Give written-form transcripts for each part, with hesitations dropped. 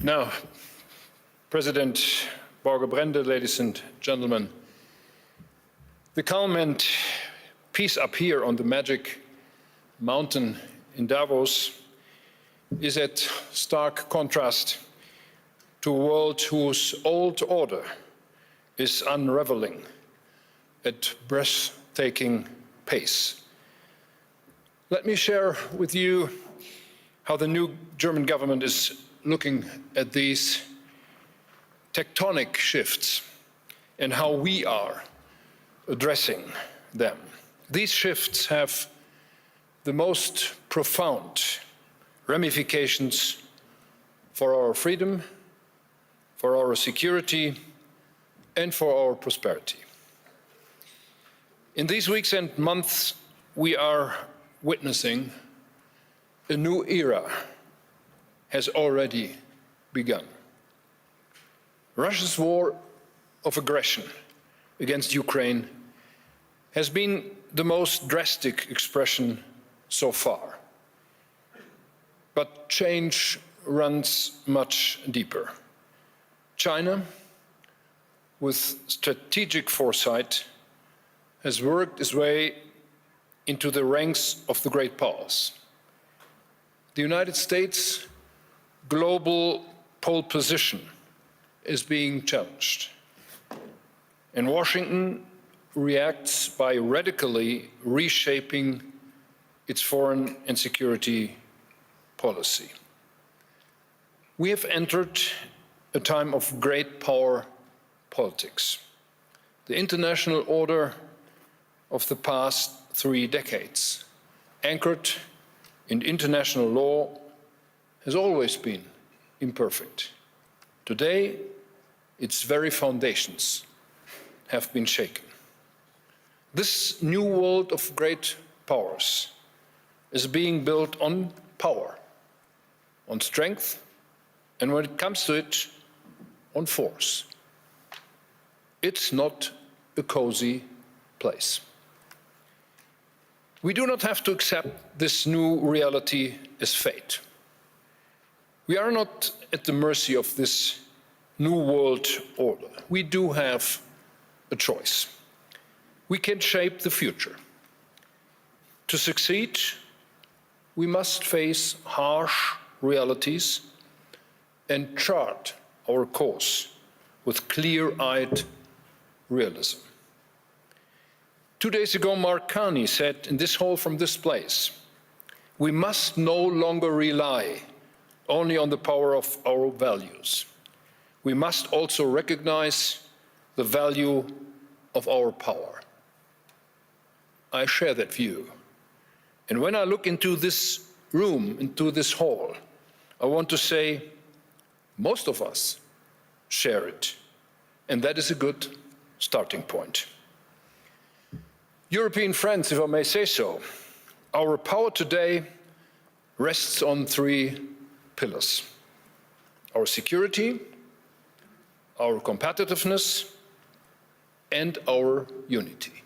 Now, President Borge Brende, ladies and gentlemen, the calm and peace up here on the magic mountain in Davos is at stark contrast to a world whose old order is unraveling at breathtaking pace. Let me share with you how the new German government is looking at these tectonic shifts and how we are addressing them. These shifts have the most profound ramifications for our freedom, for our security, and for our prosperity. In these weeks and months, we are witnessing a new era has already begun. Russia's war of aggression against Ukraine has been the most drastic expression so far. But change runs much deeper. China, with strategic foresight, has worked its way into the ranks of the great powers. The United States' global pole position is being challenged, and Washington reacts by radically reshaping its foreign and security policy. We have entered a time of great power politics. The international order of the past 3 decades, anchored in international law, has always been imperfect. Today, its very foundations have been shaken. This new world of great powers is being built on power, on strength, and when it comes to it, on force. It's not a cozy place. We do not have to accept this new reality as fate. We are not at the mercy of this new world order. We do have a choice. We can shape the future. To succeed, we must face harsh realities and chart our course with clear-eyed realism. 2 days ago, Mark Carney said in this hall from this place, we must no longer rely only on the power of our values. We must also recognize the value of our power. I share that view. And when I look into this room, into this hall, I want to say most of us share it. And that is a good starting point. European friends, if I may say so, our power today rests on 3 pillars: our security, our competitiveness, and our unity.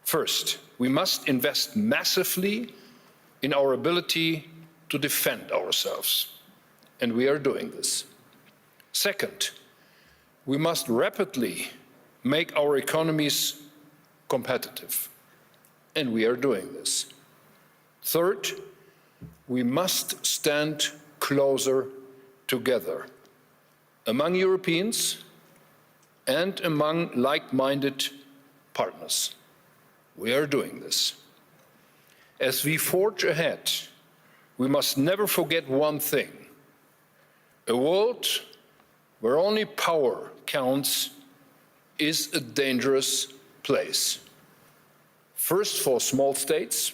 First, we must invest massively in our ability to defend ourselves, and we are doing this. Second, we must rapidly make our economies competitive, and we are doing this. Third, we must stand closer together among Europeans and among like-minded partners. We are doing this. As we forge ahead, we must never forget one thing: a world where only power counts is a dangerous place. First for small states,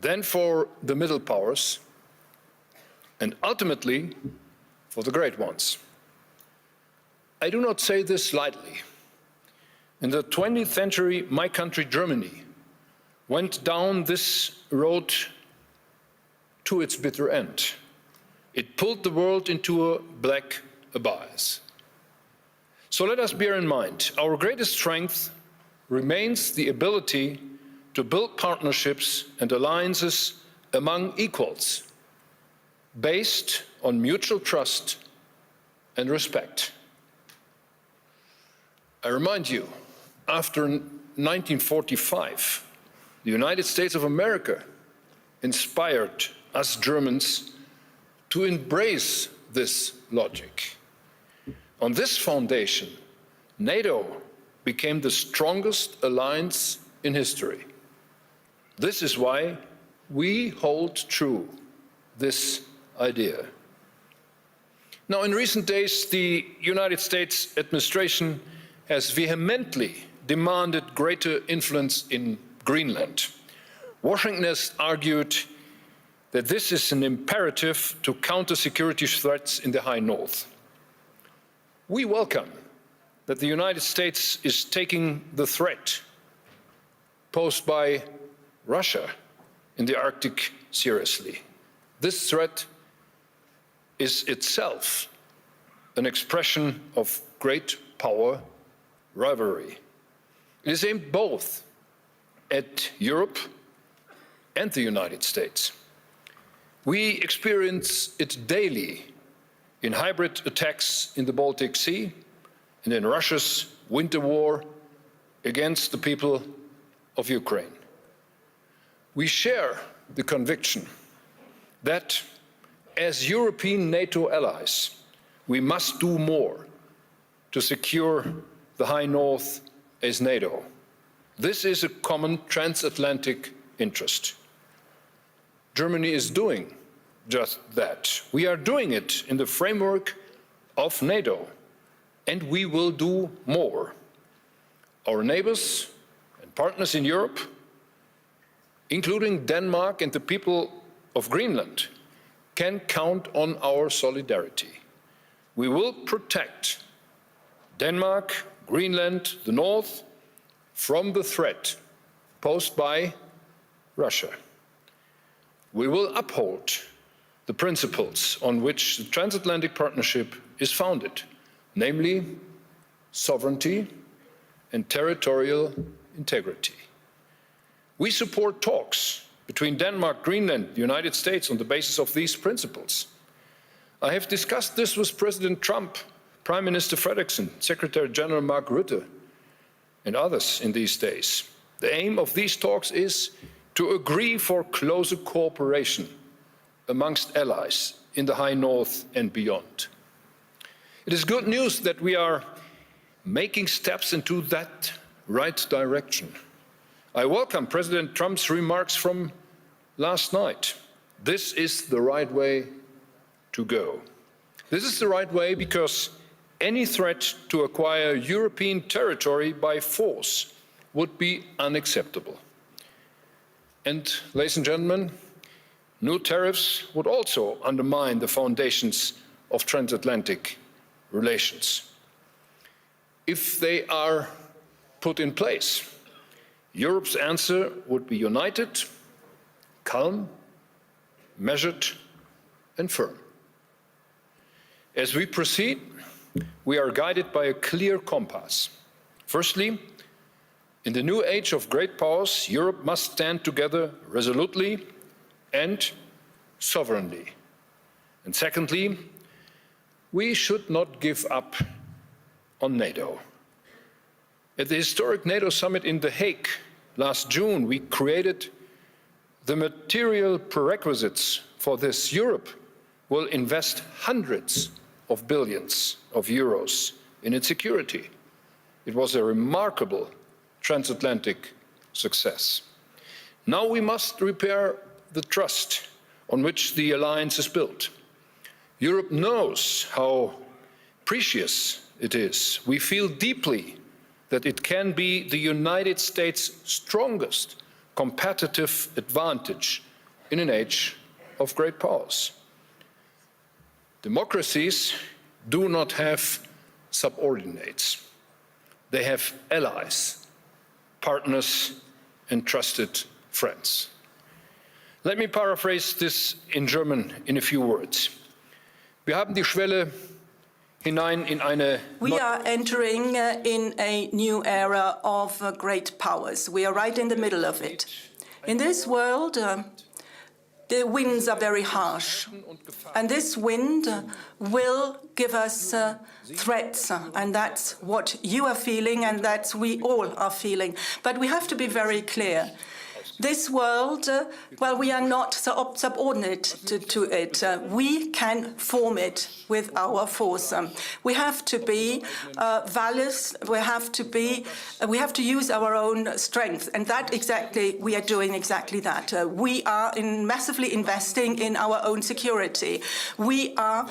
then for the middle powers, and ultimately for the great ones. I do not say this lightly. In the 20th century, my country, Germany, went down this road to its bitter end. It pulled the world into a black abyss. So let us bear in mind, our greatest strength remains the ability to build partnerships and alliances among equals. based on mutual trust and respect. I remind you, after 1945, the United States of America inspired us Germans to embrace this logic. On this foundation, NATO became the strongest alliance in history. This is why we hold true this idea. Now, in recent days, the United States administration has vehemently demanded greater influence in Greenland. Washington has argued that this is an imperative to counter security threats in the High North. We welcome that the United States is taking the threat posed by Russia in the Arctic seriously. This threat is itself an expression of great power rivalry. It is aimed both at Europe and the United States. We experience it daily in hybrid attacks in the Baltic Sea and in Russia's winter war against the people of Ukraine. We share the conviction that as European NATO allies, we must do more to secure the High North as NATO. This is a common transatlantic interest. Germany is doing just that. We are doing it in the framework of NATO, and we will do more. Our neighbors and partners in Europe, including Denmark and the people of Greenland, can count on our solidarity. We will protect Denmark, Greenland, the North, from the threat posed by Russia. We will uphold the principles on which the transatlantic partnership is founded, namely sovereignty and territorial integrity. We support talks between Denmark, Greenland, the United States on the basis of these principles. I have discussed this with President Trump, Prime Minister Frederiksen, Secretary General Mark Rutte, and others in these days. The aim of these talks is to agree for closer cooperation amongst allies in the High North and beyond. It is good news that we are making steps into that right direction. I welcome President Trump's remarks from last night. This is the right way to go. This is the right way because any threat to acquire European territory by force would be unacceptable. And, ladies and gentlemen, new tariffs would also undermine the foundations of transatlantic relations. If they are put in place, Europe's answer would be united, calm, measured, and firm. As we proceed, we are guided by a clear compass. Firstly, in the new age of great powers, Europe must stand together resolutely and sovereignly. And secondly, we should not give up on NATO. At the historic NATO summit in The Hague last June, we created the material prerequisites for this. Europe will invest hundreds of billions of euros in its security. It was a remarkable transatlantic success. Now we must repair the trust on which the alliance is built. Europe knows how precious it is. We feel deeply that it can be the United States' strongest competitive advantage in an age of great powers. Democracies do not have subordinates. They have allies, partners, and trusted friends. Let me paraphrase this in German in a few words. Wir haben die Schwelle hinein in eine... We are entering in a new era of great powers. We are right in the middle of it. In this world, The winds are very harsh, and this wind will give us threats, and that's what you are feeling, and that's we all are feeling. But we have to be very clear. This world, well, we are not subordinate to it. We can form it with our force. We have to be valiant. We have to use our own strength, and that exactly we are doing exactly that. We are massively investing in our own security. We are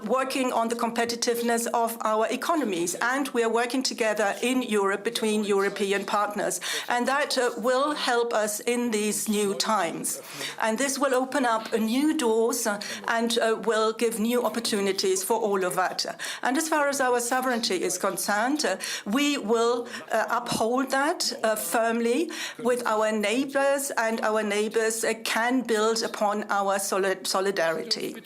working on the competitiveness of our economies, and we are working together in Europe between European partners, and that will help us in these new times. And this will open up new doors and will give new opportunities for all of that. And as far as our sovereignty is concerned, we will uphold that firmly with our neighbors, and our neighbors can build upon our solidarity.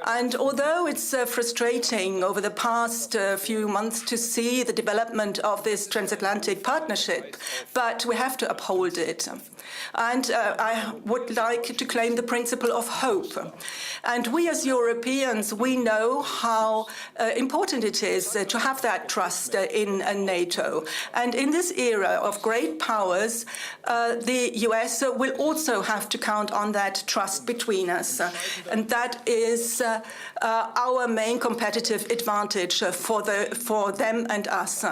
And although it's frustrating over the past few months to see the development of this transatlantic partnership, but we have to uphold it. And I would like to claim the principle of hope. And we as Europeans, we know how important it is to have that trust in NATO. And in this era of great powers, the US will also have to count on that trust between us. And that is our main competitive advantage for them and us.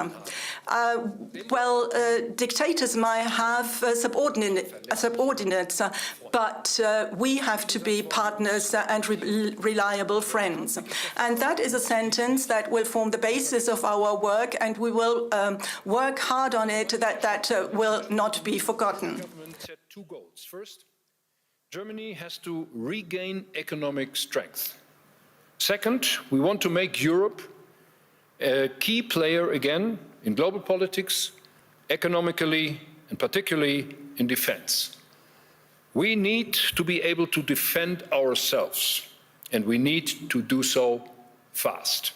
Dictators might have subordinates, but we have to be partners and reliable friends. And that is a sentence that will form the basis of our work, and we will work hard on it, that will not be forgotten. The government set two goals. First, Germany has to regain economic strength. Second, we want to make Europe a key player again in global politics, economically, and particularly in defense. We need to be able to defend ourselves, and we need to do so fast.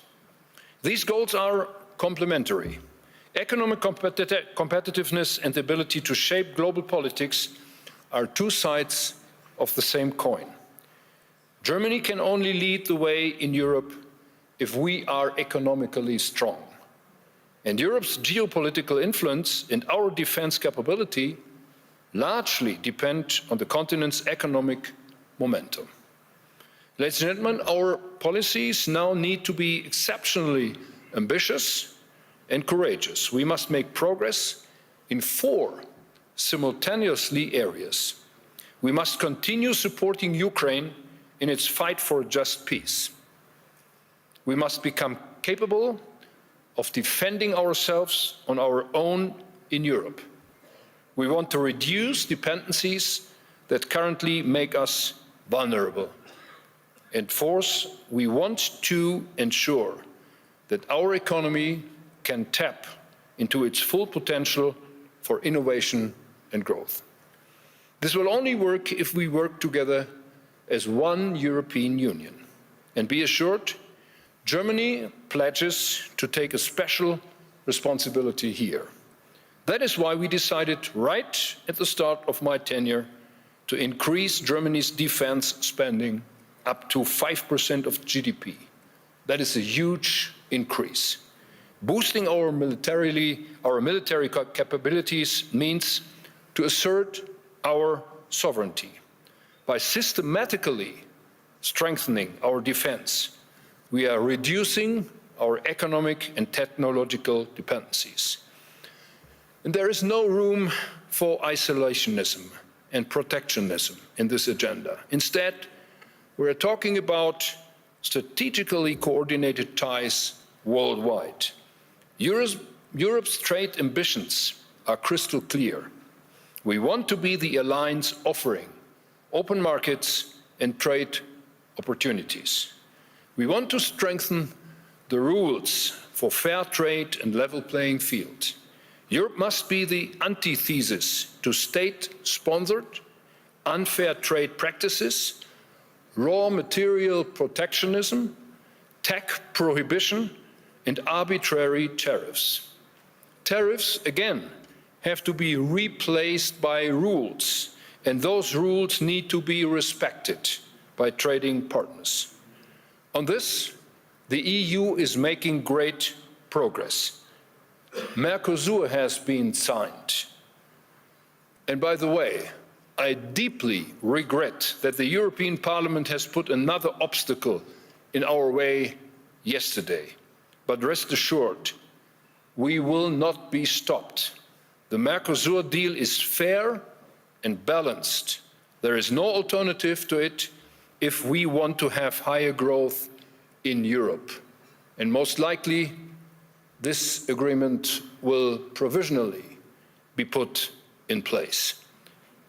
These goals are complementary. Economic competitiveness and the ability to shape global politics are two sides of the same coin. Germany can only lead the way in Europe if we are economically strong. And Europe's geopolitical influence and our defense capability largely depend on the continent's economic momentum. Ladies and gentlemen, our policies now need to be exceptionally ambitious and courageous. We must make progress in 4 simultaneously areas. We must continue supporting Ukraine in its fight for a just peace. We must become capable of defending ourselves on our own in Europe. We want to reduce dependencies that currently make us vulnerable. And fourth, we want to ensure that our economy can tap into its full potential for innovation and growth. This will only work if we work together as one European Union. And be assured, Germany pledges to take a special responsibility here. That is why we decided right at the start of my tenure to increase Germany's defense spending up to 5% of GDP. That is a huge increase. Boosting our military capabilities means to assert our sovereignty. By systematically strengthening our defense, we are reducing our economic and technological dependencies. And there is no room for isolationism and protectionism in this agenda. Instead, we are talking about strategically coordinated ties worldwide. Europe's trade ambitions are crystal clear. We want to be the alliance offering open markets and trade opportunities. We want to strengthen the rules for fair trade and level playing field. Europe must be the antithesis to state-sponsored, unfair trade practices, raw material protectionism, tech prohibition, and arbitrary tariffs. Tariffs, again, have to be replaced by rules and those rules need to be respected by trading partners. On this, the EU is making great progress. Mercosur has been signed. And by the way, I deeply regret that the European Parliament has put another obstacle in our way yesterday. But rest assured, we will not be stopped. The Mercosur deal is fair and balanced. There is no alternative to it if we want to have higher growth in Europe. And most likely, this agreement will provisionally be put in place.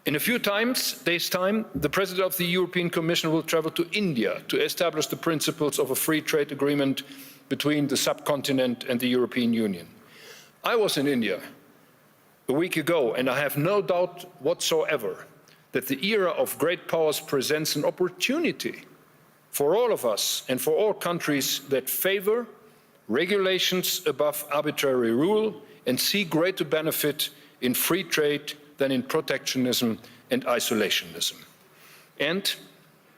In a few days' time, the President of the European Commission will travel to India to establish the principles of a free trade agreement between the subcontinent and the European Union. I was in India a week ago, and I have no doubt whatsoever that the era of great powers presents an opportunity for all of us and for all countries that favor regulations above arbitrary rule and see greater benefit in free trade than in protectionism and isolationism. And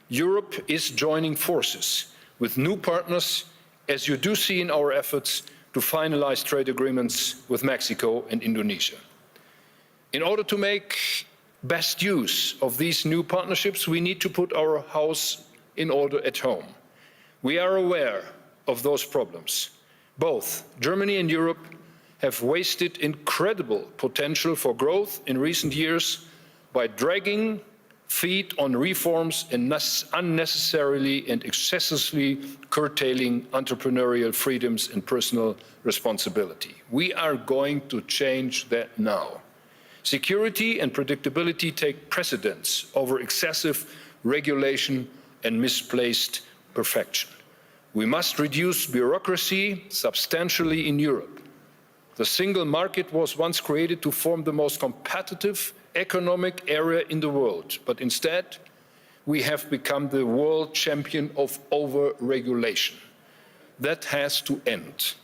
Europe is joining forces with new partners, as you do see in our efforts to finalize trade agreements with Mexico and Indonesia. In order to make best use of these new partnerships, we need to put our house in order at home. We are aware of those problems. Both Germany and Europe have wasted incredible potential for growth in recent years by dragging feet on reforms and unnecessarily and excessively curtailing entrepreneurial freedoms and personal responsibility. We are going to change that now. Security and predictability take precedence over excessive regulation and misplaced perfection. We must reduce bureaucracy substantially in Europe. The single market was once created to form the most competitive economic area in the world, but instead we have become the world champion of over-regulation. That has to end.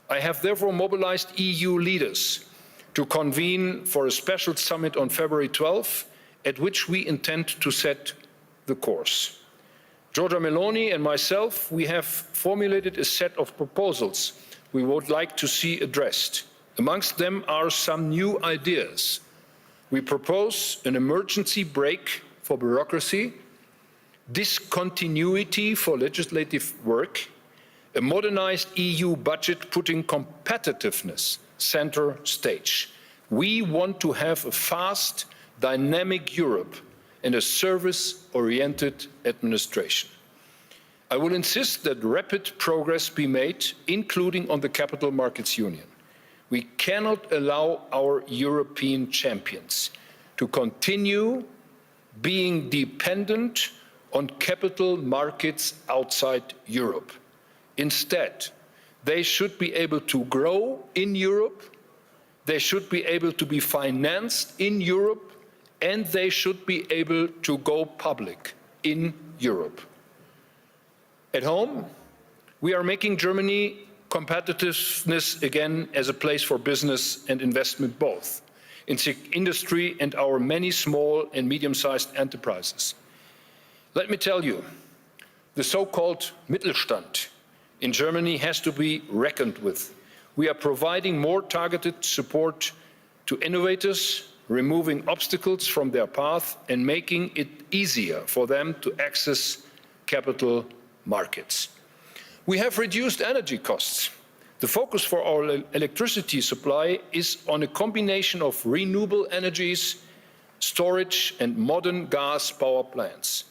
I have therefore mobilized EU leaders to convene for a special summit on February 12, at which we intend to set the course. Giorgia Meloni and myself, we have formulated a set of proposals we would like to see addressed. Amongst them are some new ideas. We propose an emergency brake for bureaucracy, discontinuity for legislative work, a modernized EU budget putting competitiveness center stage. We want to have a fast, dynamic Europe and a service-oriented administration. I will insist that rapid progress be made, including on the Capital Markets Union. We cannot allow our European champions to continue being dependent on capital markets outside Europe. Instead, they should be able to grow in Europe, they should be able to be financed in Europe, and they should be able to go public in Europe. At home, we are making Germany competitiveness again as a place for business and investment both, in industry and our many small and medium-sized enterprises. Let me tell you, the so-called Mittelstand in Germany has to be reckoned with. We are providing more targeted support to innovators, removing obstacles from their path and making it easier for them to access capital markets. We have reduced energy costs. The focus for our electricity supply is on a combination of renewable energies, storage and modern gas power plants.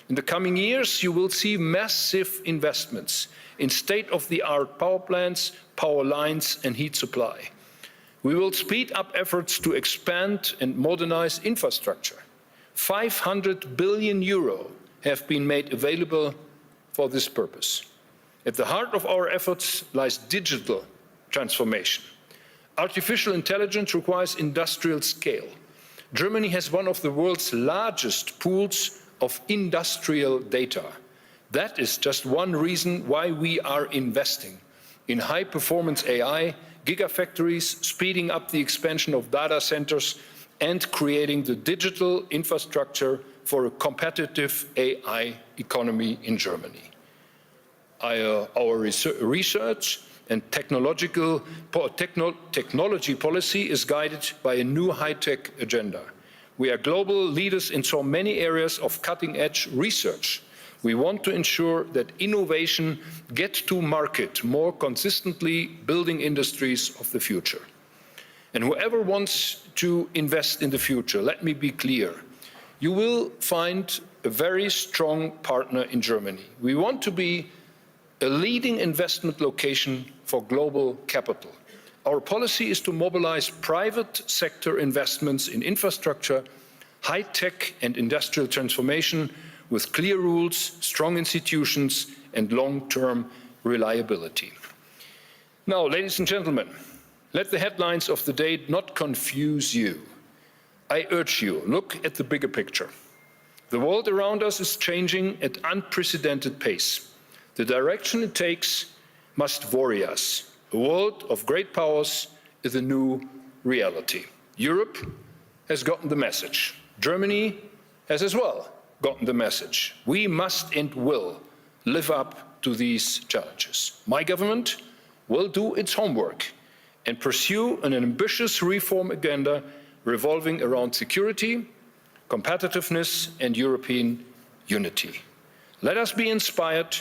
In the coming years, you will see massive investments in state-of-the-art power plants, power lines and heat supply. We will speed up efforts to expand and modernize infrastructure. 500 billion euro have been made available for this purpose. At the heart of our efforts lies digital transformation. Artificial intelligence requires industrial scale. Germany has one of the world's largest pools of industrial data. That is just one reason why we are investing in high-performance AI, gigafactories, speeding up the expansion of data centers, and creating the digital infrastructure for a competitive AI economy in Germany. Our research and technology policy is guided by a new high-tech agenda. We are global leaders in so many areas of cutting-edge research. We want to ensure that innovation gets to market more consistently, building industries of the future. And whoever wants to invest in the future, let me be clear, you will find a very strong partner in Germany. We want to be a leading investment location for global capital. Our policy is to mobilize private sector investments in infrastructure, high-tech and industrial transformation with clear rules, strong institutions and long-term reliability. Now, ladies and gentlemen, let the headlines of the day not confuse you. I urge you, look at the bigger picture. The world around us is changing at unprecedented pace. The direction it takes must worry us. A world of great powers is a new reality. Europe has gotten the message. Germany has as well gotten the message. We must and will live up to these challenges. My government will do its homework and pursue an ambitious reform agenda revolving around security, competitiveness and European unity. Let us be inspired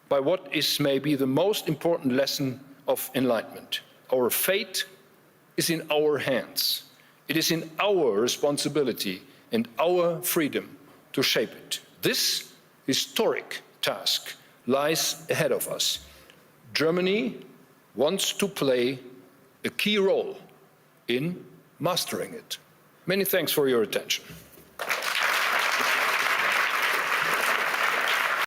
by what is maybe the most important lesson of enlightenment. Our fate is in our hands. It is in our responsibility and our freedom to shape it. This historic task lies ahead of us. Germany wants to play a key role in mastering it. Many thanks for your attention.